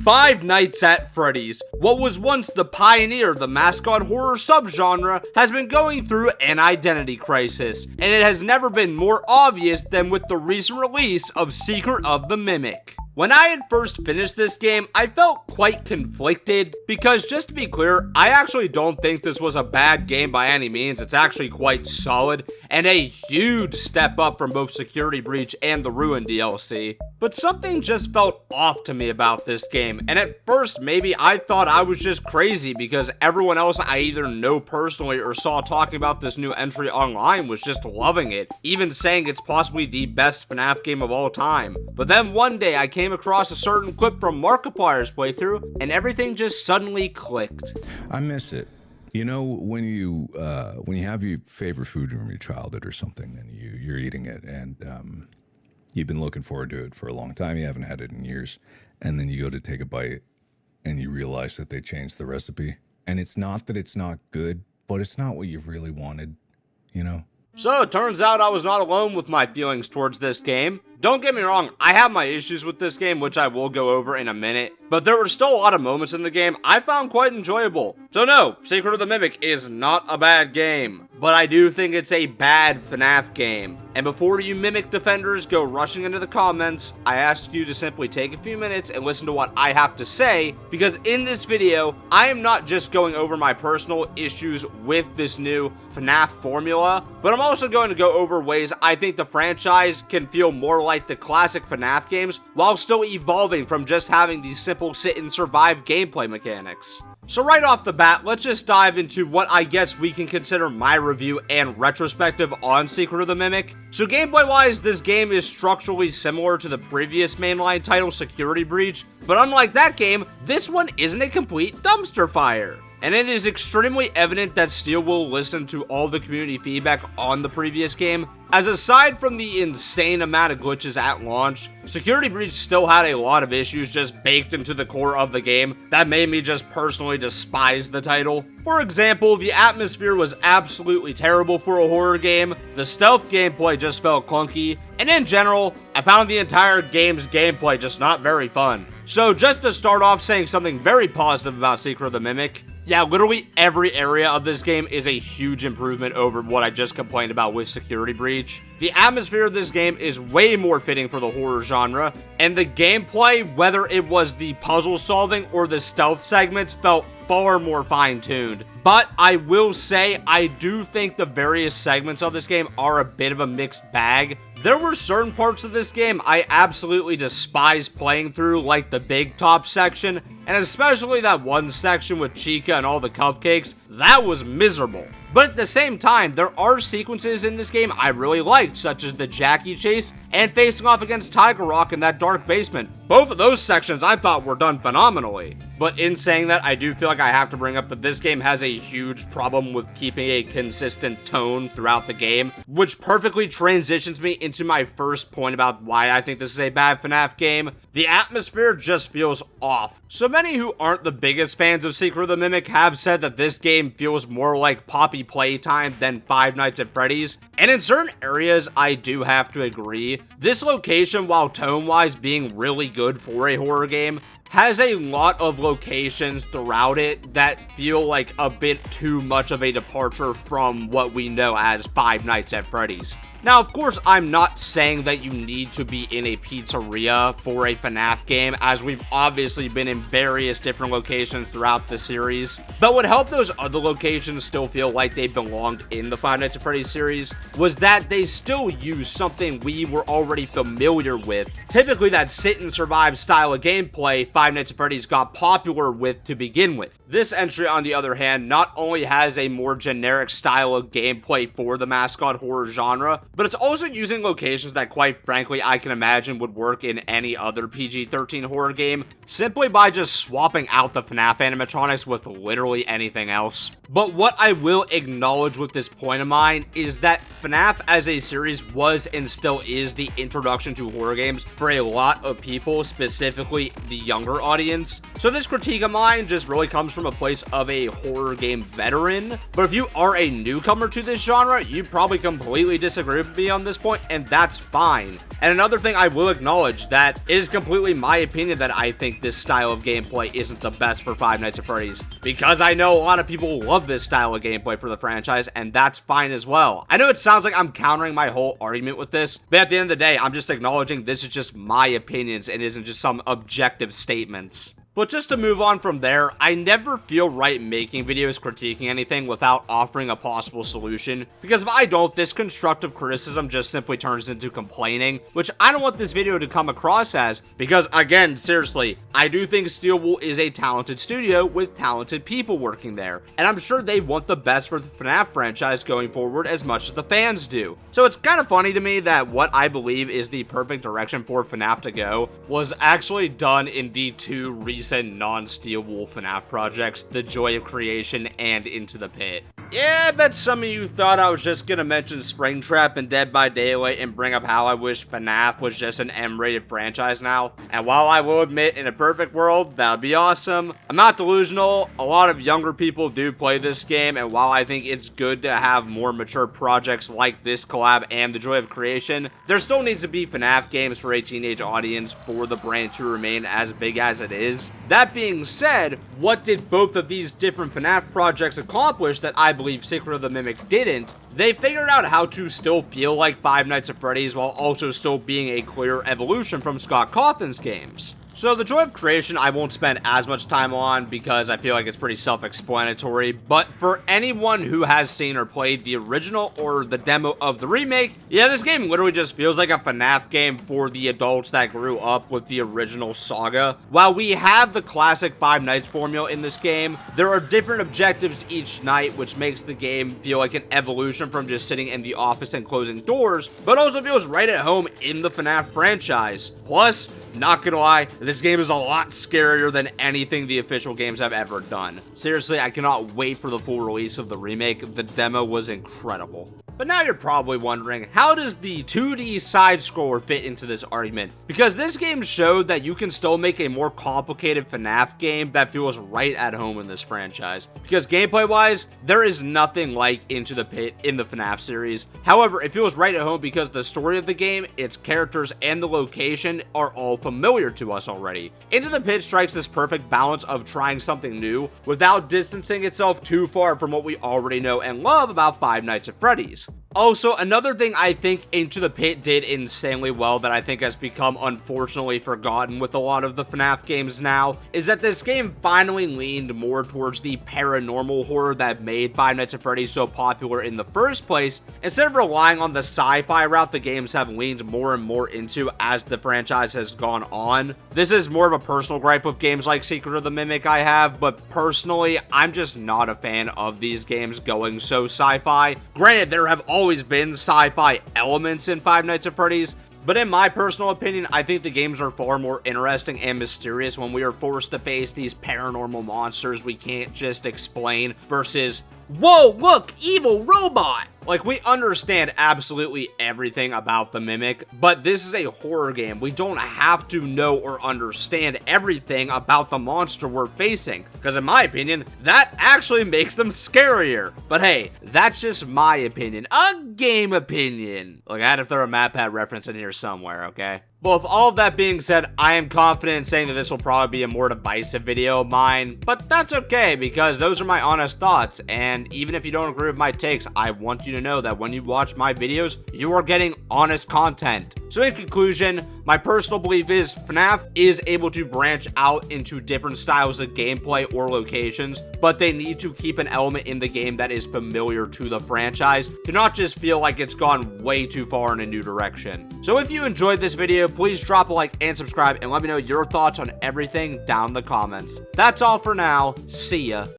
Five Nights at Freddy's, what was once the pioneer of the mascot horror subgenre, has been going through an identity crisis, and it has never been more obvious than with the recent release of Secret of the Mimic. When I had first finished this game, I felt quite conflicted because, just to be clear, I actually don't think this was a bad game by any means. It's actually quite solid and a huge step up from both Security Breach and the Ruin DLC. But something just felt off to me about this game, and at first maybe I thought I was just crazy because everyone else I either know personally or saw talking about this new entry online was just loving it, even saying it's possibly the best FNAF game of all time. But then one day I came across a certain clip from Markiplier's playthrough, and everything just suddenly clicked. I miss it. You know, when you have your favorite food from your childhood or something, and you're eating it, and you've been looking forward to it for a long time, you haven't had it in years, and then you go to take a bite, and you realize that they changed the recipe, and it's not that it's not good, but it's not what you've really wanted, you know? So it turns out I was not alone with my feelings towards this game. Don't get me wrong, I have my issues with this game, which I will go over in a minute, but there were still a lot of moments in the game I found quite enjoyable. So no, Secret of the Mimic is not a bad game, but I do think it's a bad FNAF game. And before you Mimic defenders go rushing into the comments, I ask you to simply take a few minutes and listen to what I have to say, because in this video, I am not just going over my personal issues with this new FNAF formula, but I'm also going to go over ways I think the franchise can feel more like the classic FNAF games while still evolving from just having these simple sit and survive gameplay mechanics. So right off the bat, let's just dive into what I guess we can consider my review and retrospective on Secret of the Mimic. So gameplay-wise, this game is structurally similar to the previous mainline title, Security Breach, but unlike that game, this one isn't a complete dumpster fire. And it is extremely evident that Steel will listen to all the community feedback on the previous game, as aside from the insane amount of glitches at launch, Security Breach still had a lot of issues just baked into the core of the game that made me just personally despise the title. For example, the atmosphere was absolutely terrible for a horror game, the stealth gameplay just felt clunky, and in general, I found the entire game's gameplay just not very fun. So just to start off saying something very positive about Secret of the Mimic, yeah, literally every area of this game is a huge improvement over what I just complained about with Security Breach. The atmosphere of this game is way more fitting for the horror genre, and the gameplay, whether it was the puzzle solving or the stealth segments, felt far more fine-tuned. But I will say, I do think the various segments of this game are a bit of a mixed bag. There were certain parts of this game I absolutely despise playing through, like the Big Top section, and especially that one section with Chica and all the cupcakes. That was miserable. But at the same time, there are sequences in this game I really liked, such as the Jackie chase and facing off against Tiger Rock in that dark basement. Both of those sections I thought were done phenomenally. But in saying that, I do feel like I have to bring up that this game has a huge problem with keeping a consistent tone throughout the game, which perfectly transitions me into my first point about why I think this is a bad FNAF game. The atmosphere just feels off. So many who aren't the biggest fans of Secret of the Mimic have said that this game feels more like Poppy Playtime than Five Nights at Freddy's, and in certain areas I do have to agree. This location, while tone-wise being really good for a horror game, has a lot of locations throughout it that feel like a bit too much of a departure from what we know as Five Nights at Freddy's. Now, of course, I'm not saying that you need to be in a pizzeria for a FNAF game, as we've obviously been in various different locations throughout the series, but what helped those other locations still feel like they belonged in the Five Nights at Freddy's series was that they still used something we were already familiar with. Typically, that sit and survive style of gameplay Five Nights at Freddy's got popular with to begin with. This entry, on the other hand, not only has a more generic style of gameplay for the mascot horror genre, but it's also using locations that, quite frankly, I can imagine would work in any other PG-13 horror game, simply by just swapping out the FNAF animatronics with literally anything else. But what I will acknowledge with this point of mine is that FNAF as a series was and still is the introduction to horror games for a lot of people, specifically the younger audience. So this critique of mine just really comes from a place of a horror game veteran. But if you are a newcomer to this genre, you probably completely disagree with me on this point, and that's fine. And another thing I will acknowledge that is completely my opinion that I think this style of gameplay isn't the best for Five Nights at Freddy's, because I know a lot of people love this style of gameplay for the franchise, and that's fine as well. I know it sounds like I'm countering my whole argument with this, but at the end of the day, I'm just acknowledging this is just my opinions and isn't just some objective statements. But just to move on from there, I never feel right making videos critiquing anything without offering a possible solution, because if I don't, this constructive criticism just simply turns into complaining, which I don't want this video to come across as, because again, seriously, I do think Steel Wool is a talented studio with talented people working there, and I'm sure they want the best for the FNAF franchise going forward as much as the fans do. So it's kind of funny to me that what I believe is the perfect direction for FNAF to go was actually done in the two recent non-Steel Wool FNAF projects, The Joy of Creation and Into the Pit. Yeah, I bet some of you thought I was just gonna mention Springtrap and Dead by Daylight and bring up how I wish FNAF was just an M-rated franchise now. And while I will admit, in a perfect world, that would be awesome, I'm not delusional. A lot of younger people do play this game, and while I think it's good to have more mature projects like this collab and The Joy of Creation, there still needs to be FNAF games for a teenage audience for the brand to remain as big as it is. That being said, what did both of these different FNAF projects accomplish that I believe Secret of the Mimic didn't? They figured out how to still feel like Five Nights at Freddy's while also still being a clear evolution from Scott Cawthon's games. So The Joy of Creation I won't spend as much time on because I feel like it's pretty self-explanatory, but for anyone who has seen or played the original or the demo of the remake, yeah, this game literally just feels like a FNAF game for the adults that grew up with the original saga. While we have the classic Five Nights formula in this game, there are different objectives each night, which makes the game feel like an evolution from just sitting in the office and closing doors, but also feels right at home in the FNAF franchise. Plus, not gonna lie, this game is a lot scarier than anything the official games have ever done. Seriously, I cannot wait for the full release of the remake. The demo was incredible. But now you're probably wondering, how does the 2D side-scroller fit into this argument? Because this game showed that you can still make a more complicated FNAF game that feels right at home in this franchise. Because gameplay-wise, there is nothing like Into the Pit in the FNAF series. However, it feels right at home because the story of the game, its characters, and the location are all familiar to us already. Into the Pit strikes this perfect balance of trying something new without distancing itself too far from what we already know and love about Five Nights at Freddy's. Also, another thing I think Into the Pit did insanely well that I think has become unfortunately forgotten with a lot of the FNAF games now is that this game finally leaned more towards the paranormal horror that made Five Nights at Freddy's so popular in the first place, instead of relying on the sci-fi route the games have leaned more and more into as the franchise has gone on. This is more of a personal gripe with games like Secret of the Mimic I have, but personally, I'm just not a fan of these games going so sci-fi. Granted, there have always been sci-fi elements in Five Nights at Freddy's, but in my personal opinion, I think the games are far more interesting and mysterious when we are forced to face these paranormal monsters we can't just explain versus, whoa, look, evil robot! Like, we understand absolutely everything about the Mimic, but this is a horror game. We don't have to know or understand everything about the monster we're facing, because in my opinion, that actually makes them scarier. But hey, that's just my opinion. A game opinion. Like, I had to throw a MatPat reference in here somewhere, okay? Well, with all of that being said, I am confident in saying that this will probably be a more divisive video of mine, but that's okay, because those are my honest thoughts, and even if you don't agree with my takes, I want you to know that when you watch my videos, you are getting honest content. So in conclusion, my personal belief is FNAF is able to branch out into different styles of gameplay or locations, but they need to keep an element in the game that is familiar to the franchise to not just feel like it's gone way too far in a new direction. So if you enjoyed this video, please drop a like and subscribe and let me know your thoughts on everything down in the comments. That's all for now. See ya.